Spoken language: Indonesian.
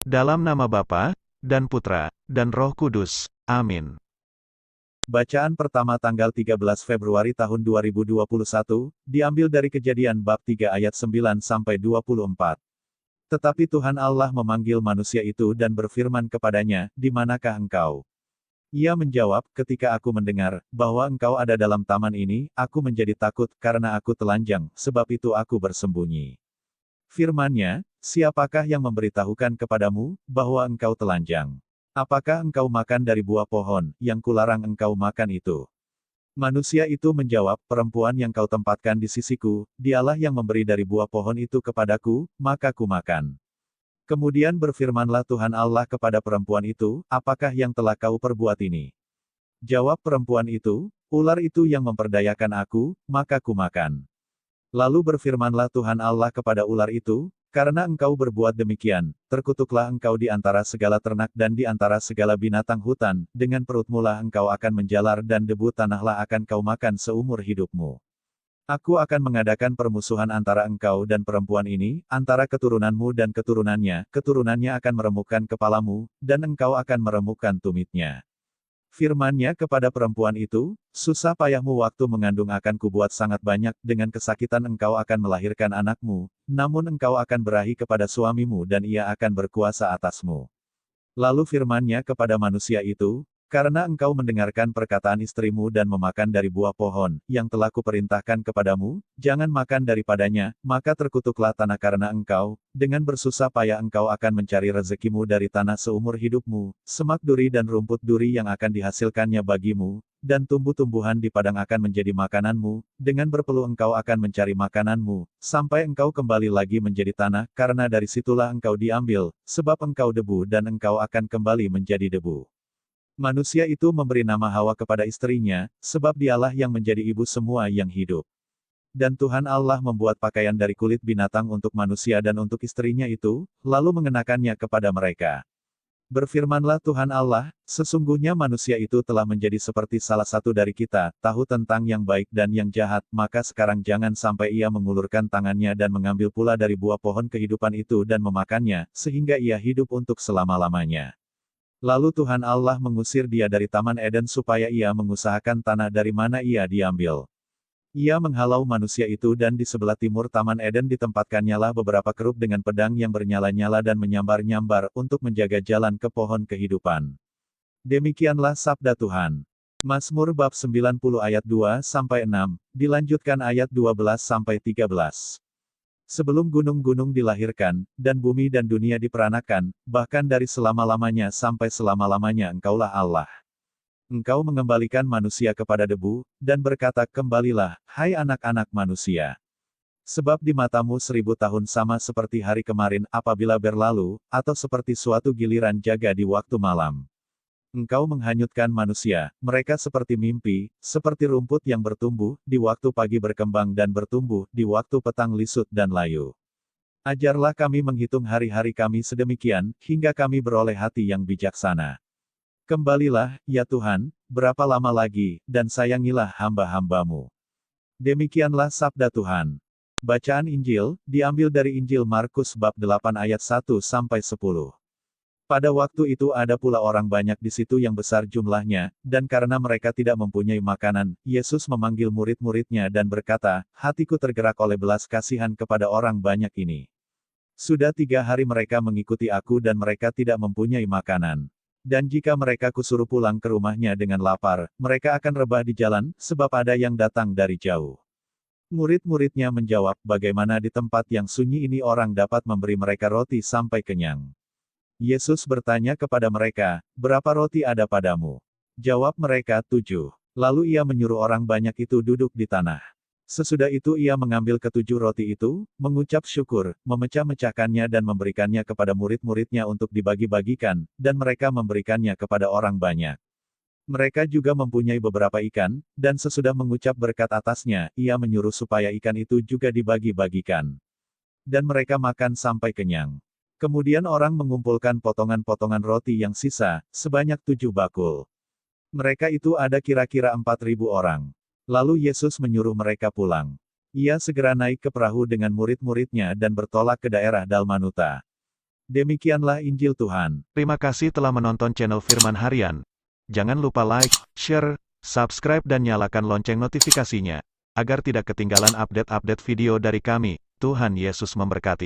Dalam nama Bapa, dan Putra, dan Roh Kudus. Amin. Bacaan pertama tanggal 13 Februari tahun 2021, diambil dari Kejadian bab 3 ayat 9-24. Tetapi Tuhan Allah memanggil manusia itu dan berfirman kepadanya, "Di manakah engkau?" Ia menjawab, "Ketika aku mendengar bahwa engkau ada dalam taman ini, aku menjadi takut karena aku telanjang, sebab itu aku bersembunyi." Firman-Nya, "Siapakah yang memberitahukan kepadamu bahwa engkau telanjang? Apakah engkau makan dari buah pohon yang kularang engkau makan itu?" Manusia itu menjawab, "Perempuan yang kau tempatkan di sisiku, dialah yang memberi dari buah pohon itu kepadaku, maka ku makan." Kemudian berfirmanlah Tuhan Allah kepada perempuan itu, "Apakah yang telah kau perbuat ini?" Jawab perempuan itu, "Ular itu yang memperdayakan aku, maka ku makan." Lalu berfirmanlah Tuhan Allah kepada ular itu, "Karena engkau berbuat demikian, terkutuklah engkau di antara segala ternak dan di antara segala binatang hutan, dengan perutmu lah engkau akan menjalar dan debu tanahlah akan kau makan seumur hidupmu. Aku akan mengadakan permusuhan antara engkau dan perempuan ini, antara keturunanmu dan keturunannya, keturunannya akan meremukkan kepalamu, dan engkau akan meremukkan tumitnya." Firman-Nya kepada perempuan itu, "Susah payahmu waktu mengandung akan kubuat sangat banyak, dengan kesakitan engkau akan melahirkan anakmu, namun engkau akan berahi kepada suamimu dan ia akan berkuasa atasmu." Lalu firman-Nya kepada manusia itu, "Karena engkau mendengarkan perkataan istrimu dan memakan dari buah pohon, yang telah kuperintahkan kepadamu, jangan makan daripadanya, maka terkutuklah tanah karena engkau, dengan bersusah payah engkau akan mencari rezekimu dari tanah seumur hidupmu, semak duri dan rumput duri yang akan dihasilkannya bagimu, dan tumbuh-tumbuhan di padang akan menjadi makananmu, dengan berpeluh engkau akan mencari makananmu, sampai engkau kembali lagi menjadi tanah, karena dari situlah engkau diambil, sebab engkau debu dan engkau akan kembali menjadi debu." Manusia itu memberi nama Hawa kepada istrinya, sebab dialah yang menjadi ibu semua yang hidup. Dan Tuhan Allah membuat pakaian dari kulit binatang untuk manusia dan untuk istrinya itu, lalu mengenakannya kepada mereka. Berfirmanlah Tuhan Allah, "Sesungguhnya manusia itu telah menjadi seperti salah satu dari kita, tahu tentang yang baik dan yang jahat, maka sekarang jangan sampai ia mengulurkan tangannya dan mengambil pula dari buah pohon kehidupan itu dan memakannya, sehingga ia hidup untuk selama-lamanya." Lalu Tuhan Allah mengusir dia dari Taman Eden supaya ia mengusahakan tanah dari mana ia diambil. Ia menghalau manusia itu dan di sebelah timur Taman Eden ditempatkannya beberapa kerub dengan pedang yang bernyala-nyala dan menyambar-nyambar untuk menjaga jalan ke pohon kehidupan. Demikianlah sabda Tuhan. Mazmur bab 90 ayat 2-6, dilanjutkan ayat 12-13. Sebelum gunung-gunung dilahirkan, dan bumi dan dunia diperanakan, bahkan dari selama-lamanya sampai selama-lamanya Engkaulah Allah. Engkau mengembalikan manusia kepada debu, dan berkata, "Kembalilah, hai anak-anak manusia. Sebab di matamu 1000 tahun sama seperti hari kemarin apabila berlalu, atau seperti suatu giliran jaga di waktu malam. Engkau menghanyutkan manusia, mereka seperti mimpi, seperti rumput yang bertumbuh, di waktu pagi berkembang dan bertumbuh, di waktu petang lisut dan layu. Ajarlah kami menghitung hari-hari kami sedemikian, hingga kami beroleh hati yang bijaksana. Kembalilah, ya Tuhan, berapa lama lagi, dan sayangilah hamba-hambamu." Demikianlah sabda Tuhan. Bacaan Injil, diambil dari Injil Markus bab 8 ayat 1-10. Pada waktu itu ada pula orang banyak di situ yang besar jumlahnya, dan karena mereka tidak mempunyai makanan, Yesus memanggil murid-muridnya dan berkata, "Hatiku tergerak oleh belas kasihan kepada orang banyak ini. Sudah 3 hari mereka mengikuti aku dan mereka tidak mempunyai makanan. Dan jika mereka kusuruh pulang ke rumahnya dengan lapar, mereka akan rebah di jalan, sebab ada yang datang dari jauh." Murid-muridnya menjawab, "Bagaimana di tempat yang sunyi ini orang dapat memberi mereka roti sampai kenyang?" Yesus bertanya kepada mereka, "Berapa roti ada padamu?" Jawab mereka, 7. Lalu ia menyuruh orang banyak itu duduk di tanah. Sesudah itu ia mengambil ke-7 roti itu, mengucap syukur, memecah-mecahkannya dan memberikannya kepada murid-muridnya untuk dibagi-bagikan, dan mereka memberikannya kepada orang banyak. Mereka juga mempunyai beberapa ikan, dan sesudah mengucap berkat atasnya, ia menyuruh supaya ikan itu juga dibagi-bagikan. Dan mereka makan sampai kenyang. Kemudian orang mengumpulkan potongan-potongan roti yang sisa, sebanyak 7 bakul. Mereka itu ada kira-kira 4.000 orang. Lalu Yesus menyuruh mereka pulang. Ia segera naik ke perahu dengan murid-muridnya dan bertolak ke daerah Dalmanuta. Demikianlah Injil Tuhan. Terima kasih telah menonton channel Firman Harian. Jangan lupa like, share, subscribe dan nyalakan lonceng notifikasinya, agar tidak ketinggalan update-update video dari kami. Tuhan Yesus memberkati.